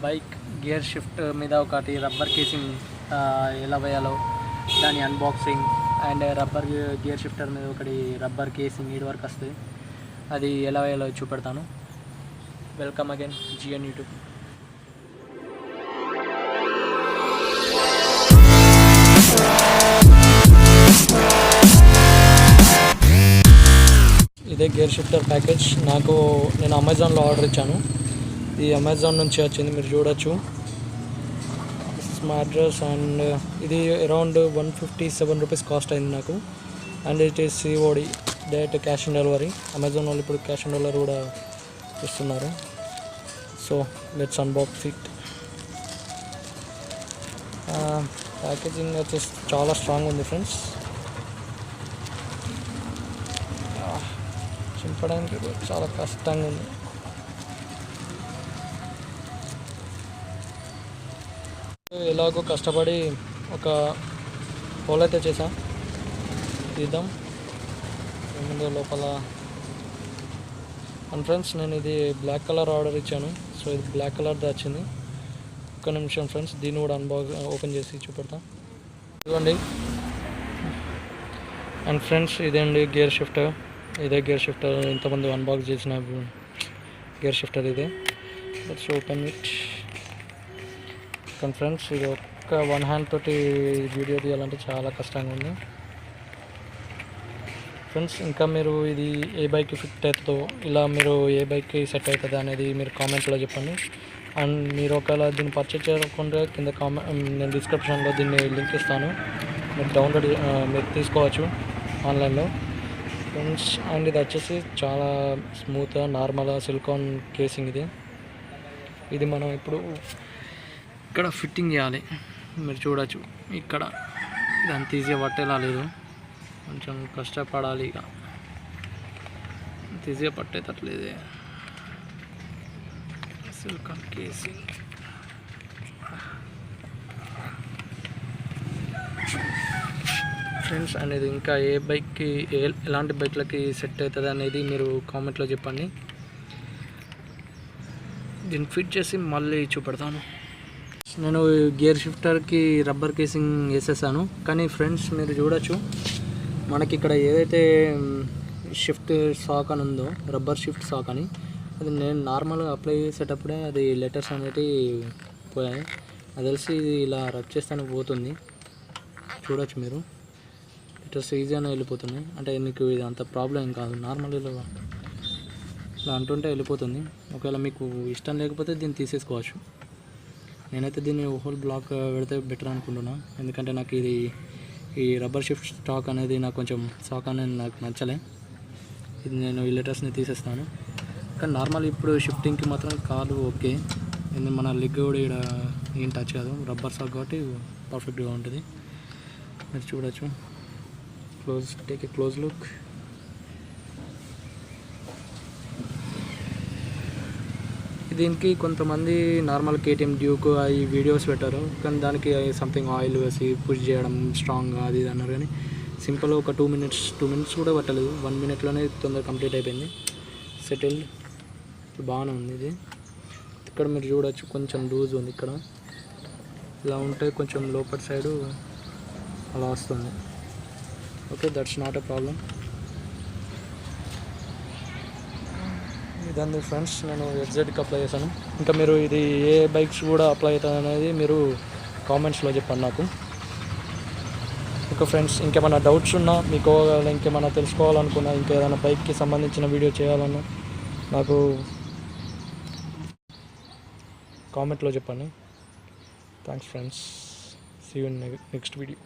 Bike gear shift మీద ఒకటి rubber casing ఎలా వేయాలో దాని unboxing, and rubber gear shifter మీద ఒకటి రబ్బర్ కేసింగ్ ఈడ్ వరకు వస్తుంది, అది ఎలా వేయాలో చూపెడతాను. Welcome again GN YouTube. ఇదే గేర్ షిఫ్టర్ ప్యాకేజ్. నేను అమెజాన్లో ఆర్డర్ ఇచ్చాను. ఇది అమెజాన్ నుంచి వచ్చింది, మీరు చూడొచ్చు మా అడ్రస్. అండ్ ఇది అరౌండ్ 157 రూపీస్ కాస్ట్ అయింది నాకు. And it is COD, direct cash on delivery. Amazon వాళ్ళు ఇప్పుడు క్యాష్ ఆన్ డెలివరీ కూడా ఇస్తున్నారు. So let's unbox it. Packaging వచ్చేసి చాలా స్ట్రాంగ్ ఉంది ఫ్రెండ్స్. చింపడానికి చాలా కష్టంగా ఉంది. ఎలాగో కష్టపడి ఒక హోల్ అయితే చేసాం, తీద్దాం ఏముందో లోపల. అండ్ ఫ్రెండ్స్, నేను ఇది బ్లాక్ కలర్ ఆర్డర్ ఇచ్చాను, సో ఇది బ్లాక్ కలర్ది వచ్చింది. ఒక్క నిమిషం ఫ్రెండ్స్, దీన్ని కూడా ఓపెన్ చేసి చూపెడతాం. ఇదిగోండి. అండ్ ఫ్రెండ్స్, ఇదేండి గేర్ షిఫ్టర్. ఇదే గేర్ షిఫ్టర్, ఇంతమంది అన్బాక్స్ చేసిన గేర్ షిఫ్టర్ ఇదే. Let's open it. కానీ ఫ్రెండ్స్, ఇది ఒక్క వన్ హ్యాండ్ తోటి వీడియో తీయాలంటే చాలా కష్టంగా ఉంది ఫ్రెండ్స్. ఇంకా మీరు ఇది ఏ బైక్కి ఫిట్ అవుతుందో, ఇలా మీరు ఏ బైక్కి సెట్ అవుతుంది అనేది మీరు కామెంట్లో చెప్పండి. అండ్ మీరు ఒకవేళ దీన్ని పర్చేజ్ చేయకుండా కింద నేను డిస్క్రిప్షన్లో దీన్ని లింక్ ఇస్తాను, మీరు మీరు తీసుకోవచ్చు ఆన్లైన్లో ఫ్రెండ్స్. అండ్ ఇది వచ్చేసి చాలా స్మూత్ నార్మల్ సిలికాన్ కేసింగ్. ఇది మనం ఇప్పుడు ఇక్కడ ఫిట్టింగ్ చేయాలి. మీరు చూడవచ్చు ఇక్కడ ఇదంత ఈజీగా పట్టేలా లేదు, కొంచెం కష్టపడాలి. ఇక అంత ఈజీగా పట్టేటట్లేదే సిలికాన్ కేసింగ్. ఫ్రెండ్స్, అనేది ఇంకా ఏ బైక్కి ఎలాంటి బైక్లకి సెట్ అవుతుంది అనేది మీరు కామెంట్లో చెప్పండి. దీన్ని ఫిట్ చేసి మళ్ళీ చూపెడతాను. నేను గేర్ షిఫ్టర్కి రబ్బర్ కేసింగ్ వేసేసాను. కానీ ఫ్రెండ్స్, మీరు చూడొచ్చు మనకి ఇక్కడ ఏదైతే షిఫ్ట్ సాక్ అని ఉందో, రబ్బర్ షిఫ్ట్ సాక్ అని, అది నేను నార్మల్గా అప్లై చేసేటప్పుడే అది లెటర్స్ అనేవి పోయాయి. అది తెలిసి ఇది ఇలా రబ్ చేస్తానికి పోతుంది. చూడొచ్చు మీరు, లెటర్స్ ఈజీగానే వెళ్ళిపోతున్నాయి. అంటే మీకు ఇది అంత ప్రాబ్లం ఏం కాదు, నార్మల్ ఇలా అంటుంటే వెళ్ళిపోతుంది. ఒకవేళ మీకు ఇష్టం లేకపోతే దీన్ని తీసేసుకోవచ్చు. నేనైతే దీన్ని హోల్ బ్లాక్ పెడితే బెటర్ అనుకుంటున్నా, ఎందుకంటే నాకు ఈ రబ్బర్ షిఫ్ట్ స్టాక్ అనేది నాకు కొంచెం స్టాక్ అనేది నాకు నచ్చలే. ఇది నేను ఈ లెటర్స్ని తీసేస్తాను. కానీ నార్మల్ ఇప్పుడు షిఫ్టింగ్కి మాత్రం కాలు ఓకే, ఎందుకంటే మన లెగ్ కూడా ఇక్కడ ఏం టచ్ కాదు, రబ్బర్ స్టాక్ కాబట్టి పర్ఫెక్ట్గా ఉంటుంది. మీరు చూడొచ్చు. Take a close look. దీనికి కొంతమంది నార్మల్ కేటీఎం డ్యూక్ అవి వీడియోస్ పెట్టారు, కానీ దానికి సంథింగ్ ఆయిల్ వేసి పుష్ చేయడం స్ట్రాంగ్గా అది ఇది అన్నారు. కానీ సింపుల్ ఒక 2 మినిట్స్ కూడా పట్టలేదు, 1 మినిట్లోనే తొందరగా కంప్లీట్ అయిపోయింది. సెటిల్ బాగానే ఉంది. ఇది ఇక్కడ మీరు చూడవచ్చు కొంచెం లూజ్ ఉంది, ఇక్కడ ఇలా ఉంటే కొంచెం లోపల సైడు అలా వస్తుంది. Okay, that's not a problem. ఇదండి ఫ్రెండ్స్, నేను ఎగ్జాక్ట్గా అప్లై చేశాను. ఇంకా మీరు ఇది ఏ బైక్స్ కూడా అప్లై అవుతుంది అనేది మీరు కామెంట్స్లో చెప్పండి నాకు. ఓకే ఫ్రెండ్స్, ఇంకేమైనా డౌట్స్ ఉన్నా, మీకు ఇంకేమైనా తెలుసుకోవాలనుకున్నా, ఇంకేదైనా బైక్కి సంబంధించిన వీడియో చేయాలన్నా నాకు కామెంట్లో చెప్పండి. Thanks friends, see you in next video.